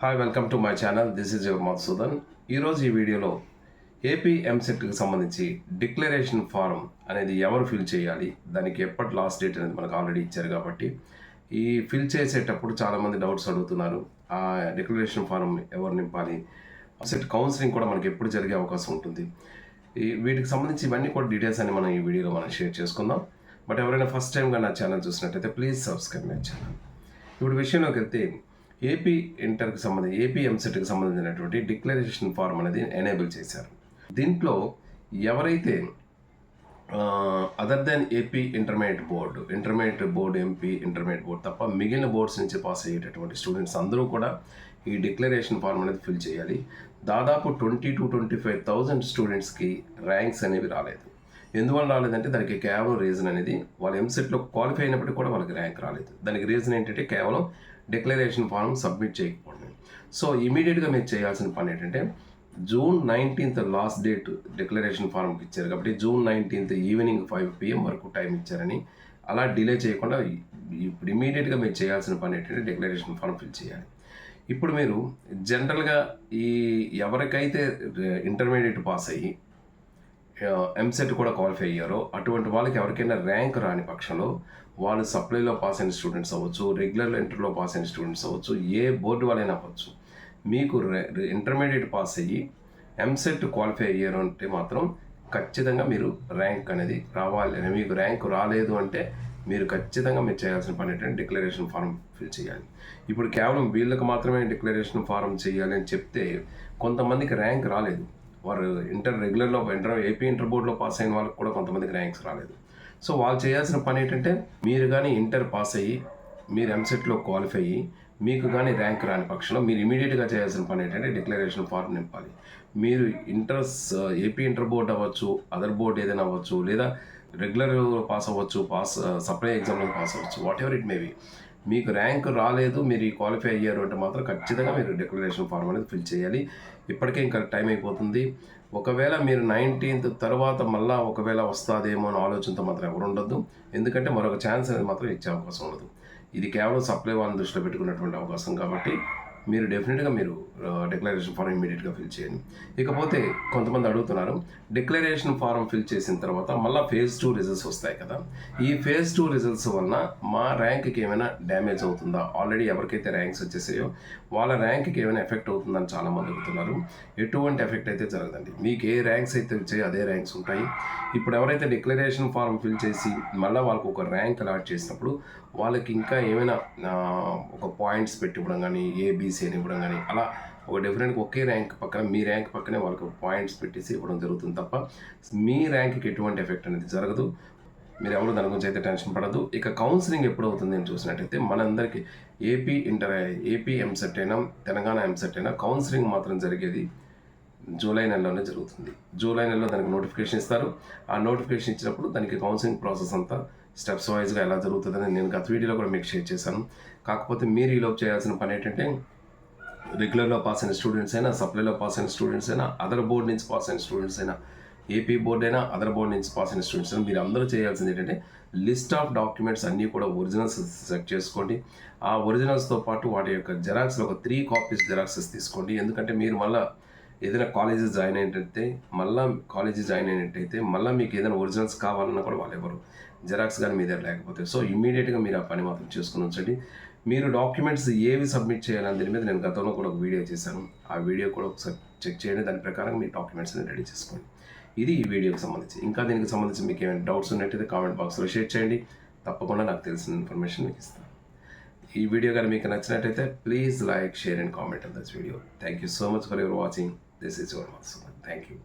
Hi welcome to my channel. This is your Madhusudan. ఈరోజు ఈ వీడియోలో ఏపీ ఎంసెట్కి సంబంధించి డిక్లరేషన్ ఫారం అనేది ఎవరు ఫిల్ చేయాలి, దానికి ఎప్పటి లాస్ట్ డేట్ అనేది మనకు ఆల్రెడీ ఇచ్చారు కాబట్టి ఈ ఫిల్ చేసేటప్పుడు చాలామంది డౌట్స్ అడుగుతున్నారు. ఆ డిక్లరేషన్ ఫారం ఎవరు నింపాలి, ఎంసెట్ కౌన్సిలింగ్ కూడా మనకి ఎప్పుడు జరిగే అవకాశం ఉంటుంది, వీటికి సంబంధించి ఇవన్నీ కూడా డీటెయిల్స్ అని మనం ఈ వీడియోలో మనం షేర్ చేసుకుందాం. బట్ ఎవరైనా ఫస్ట్ టైంగా నా ఛానల్ చూసినట్టయితే ప్లీజ్ సబ్స్క్రైబ్ మై ఛానల్. ఇప్పుడు విషయంలోకి వెళ్తే ఏపీ ఏపీ ఎంసెట్కి సంబంధించినటువంటి డిక్లరేషన్ ఫారం అనేది ఎనేబుల్ చేశారు. దీంట్లో ఎవరైతే other than AP intermediate board MP intermediate board తప్ప మిగిలిన బోర్డ్స్ నుంచి పాస్ అయ్యేటటువంటి స్టూడెంట్స్ అందరూ కూడా ఈ డిక్లరేషన్ ఫారం అనేది ఫిల్ చేయాలి. దాదాపు 20,000 to 25,000 స్టూడెంట్స్కి ర్యాంక్స్ అనేవి రాలేదు. ఎందువల్ల రాలేదంటే దానికి కేవలం రీజన్ అనేది వాళ్ళు ఎంసెట్లో క్వాలిఫై అయినప్పటికీ కూడా వాళ్ళకి ర్యాంక్ రాలేదు. దానికి రీజన్ ఏంటంటే కేవలం డిక్లరేషన్ ఫారం సబ్మిట్ చేయకపోవడం. సో ఇమీడియట్గా మీరు చేయాల్సిన పని ఏంటంటే June 19th last date declaration ఫారంకి ఇచ్చారు కాబట్టి June 19th ఈవినింగ్ 5 PM వరకు టైం ఇచ్చారని అలా డిలే చేయకుండా ఇప్పుడు ఇమీడియట్గా మీరు చేయాల్సిన పని ఏంటంటే డిక్లరేషన్ ఫారం ఫిల్ చేయాలి. ఇప్పుడు మీరు జనరల్గా ఎవరికైతే ఇంటర్మీడియట్ పాస్ అయ్యి ఎంసెట్ కూడా క్వాలిఫై అయ్యారో అటువంటి వాళ్ళకి ఎవరికైనా ర్యాంక్ రాని పక్షంలో వాళ్ళు సప్లైలో పాస్ అయిన స్టూడెంట్స్ అవ్వచ్చు, రెగ్యులర్ ఇంటర్లో పాస్ అయిన స్టూడెంట్స్ అవ్వచ్చు, ఏ బోర్డు వాళ్ళైనా అవ్వచ్చు, మీకు ఇంటర్మీడియట్ పాస్ అయ్యి ఎంసెట్ క్వాలిఫై అయ్యారు అంటే మాత్రం ఖచ్చితంగా మీరు ర్యాంక్ అనేది రావాలి. మీకు ర్యాంక్ రాలేదు అంటే మీరు ఖచ్చితంగా మీరు చేయాల్సిన పని ఏంటంటే డిక్లరేషన్ ఫారం ఫిల్ చేయాలి. ఇప్పుడు కేవలం వీళ్ళకి మాత్రమే డిక్లరేషన్ ఫారం చేయాలి అని చెప్తే కొంతమందికి ర్యాంక్ రాలేదు. వారు ఏపీ ఇంటర్ బోర్డులో పాస్ అయిన వాళ్ళకి కూడా కొంతమందికి ర్యాంక్స్ రాలేదు. సో వాళ్ళు చేయాల్సిన పని ఏంటంటే మీరు కానీ ఇంటర్ పాస్ అయ్యి మీరు ఎంసెట్లో క్వాలిఫై అయ్యి మీకు కానీ ర్యాంక్ రాని పక్షంలో మీరు ఇమీడియట్గా చేయాల్సిన పని ఏంటంటే డిక్లరేషన్ ఫారం నింపాలి. మీరు ఏపీ ఇంటర్ బోర్డు అవ్వచ్చు, అదర్ బోర్డు ఏదైనా అవ్వచ్చు, లేదా రెగ్యులర్ పాస్ అవ్వచ్చు, సప్లై ఎగ్జామ్లో పాస్ అవ్వచ్చు, వాట్ ఎవర్ ఇట్ మేబీ, మీకు ర్యాంక్ రాలేదు, మీరు ఈ క్వాలిఫై అయ్యారు అంటే మాత్రం ఖచ్చితంగా మీరు డిక్లరేషన్ ఫారం అనేది ఫిల్ చేయాలి. ఇప్పటికే ఇంకా టైం అయిపోతుంది. ఒకవేళ మీరు 19th తర్వాత మళ్ళీ ఒకవేళ వస్తుందేమో అని ఆలోచనతో మాత్రం ఎవరు ఉండొద్దు. ఎందుకంటే మరొక ఛాన్స్ అనేది మాత్రం ఇచ్చే అవకాశం ఉండదు. ఇది కేవలం సప్లై వాళ్ళని దృష్టిలో పెట్టుకున్నటువంటి అవకాశం కాబట్టి మీరు డెఫినెట్గా మీరు డిక్లరేషన్ ఫారం ఇమీడియట్గా ఫిల్ చేయండి. ఇకపోతే కొంతమంది అడుగుతున్నారు, డిక్లరేషన్ ఫారం ఫిల్ చేసిన తర్వాత మళ్ళీ phase 2 రిజల్ట్స్ వస్తాయి కదా, ఈ phase 2 రిజల్ట్స్ వలన మా ర్యాంక్కి ఏమైనా డ్యామేజ్ అవుతుందా, ఆల్రెడీ ఎవరికైతే ర్యాంక్స్ వచ్చేసాయో వాళ్ళ ర్యాంక్కి ఏమైనా ఎఫెక్ట్ అవుతుందని చాలామంది అడుగుతున్నారు. ఎటువంటి ఎఫెక్ట్ అయితే జరగదండి. మీకు ఏ ర్యాంక్స్ అయితే వచ్చాయో అదే ర్యాంక్స్ ఉంటాయి. ఇప్పుడు ఎవరైతే డిక్లరేషన్ ఫారం ఫిల్ చేసి మళ్ళీ వాళ్ళకు ఒక ర్యాంక్ అలాట్ చేసినప్పుడు వాళ్ళకి ఇంకా ఏమైనా ఒక పాయింట్స్ పెట్టి ఇవ్వడం కానీ, ఏబీసీ అని ఇవ్వడం కానీ, అలా ఒక డిఫరెంట్గా ఒకే ర్యాంక్ పక్కన మీ ర్యాంక్ పక్కనే వాళ్ళకి పాయింట్స్ పెట్టేసి ఇవ్వడం జరుగుతుంది తప్ప మీ ర్యాంక్కి ఎటువంటి ఎఫెక్ట్ అనేది జరగదు. మీరు ఎవరు దాని గురించి అయితే టెన్షన్ పడదు. ఇక కౌన్సిలింగ్ ఎప్పుడు అవుతుంది అని చూసినట్టయితే మనందరికీ ఏపీ ఎంసెట్ అయినా తెలంగాణ ఎంసెట్ అయినా కౌన్సిలింగ్ మాత్రం జరిగేది జూలై నెలలోనే జరుగుతుంది. జూలై నెలలో దానికి నోటిఫికేషన్ ఇస్తారు. ఆ నోటిఫికేషన్ ఇచ్చినప్పుడు దానికి కౌన్సిలింగ్ ప్రాసెస్ అంతా స్టెప్స్ వైజ్గా ఎలా జరుగుతుందని నేను గత వీడియోలో కూడా మీకు షేర్ చేశాను. కాకపోతే మీరు ఈలోపు చేయాల్సిన పని ఏంటంటే రెగ్యులర్లో పాస్ అయిన స్టూడెంట్స్ అయినా, సప్లైలో పాస్ అయిన స్టూడెంట్స్ అయినా, అదర్ బోర్డు నుంచి పాస్ అయిన స్టూడెంట్స్ అయినా, ఏపీ బోర్డు అయినా అదర్ బోర్డు నుంచి పాస్ అయిన స్టూడెంట్స్ అయినా మీరు అందరూ చేయాల్సింది ఏంటంటే లిస్ట్ ఆఫ్ డాక్యుమెంట్స్ అన్నీ కూడా ఒరిజినల్స్ సెట్ చేసుకోండి. ఆ ఒరిజినల్స్తో పాటు వాటి యొక్క జెరాక్స్లో ఒక 3 కాపీస్ జెరాక్సెస్ తీసుకోండి. ఎందుకంటే మీరు మళ్ళీ ఏదైనా కాలేజెస్ జాయిన్ అయినట్టయితే మళ్ళీ మీకు ఏదైనా ఒరిజినల్స్ కావాలన్నా కూడా వాళ్ళు ఎవరు జెరాక్స్ కానీ మీ దగ్గర లేకపోతే, సో ఇమీడియట్గా మీరు ఆ పని మాత్రం చేసుకుని ఉంచండి. మీరు డాక్యుమెంట్స్ ఏవి సబ్మిట్ చేయాలని దీని మీద నేను గతంలో కూడా ఒక వీడియో చేశాను. ఆ వీడియో కూడా ఒకసారి చెక్ చేయండి. దాని ప్రకారం మీ డాక్యుమెంట్స్ని రెడీ చేసుకోండి. ఇది ఈ వీడియోకి సంబంధించి. ఇంకా దీనికి సంబంధించి మీకు ఏమైనా డౌట్స్ ఉన్నట్టయితే కామెంట్ బాక్స్లో షేర్ చేయండి. తప్పకుండా నాకు తెలిసిన ఇన్ఫర్మేషన్ మీకు ఇస్తాను. ఈ వీడియో కానీ మీకు నచ్చినట్టయితే please like, share and comment on this video. Thank you so much for your watching. This is your Matsuman. Thank you.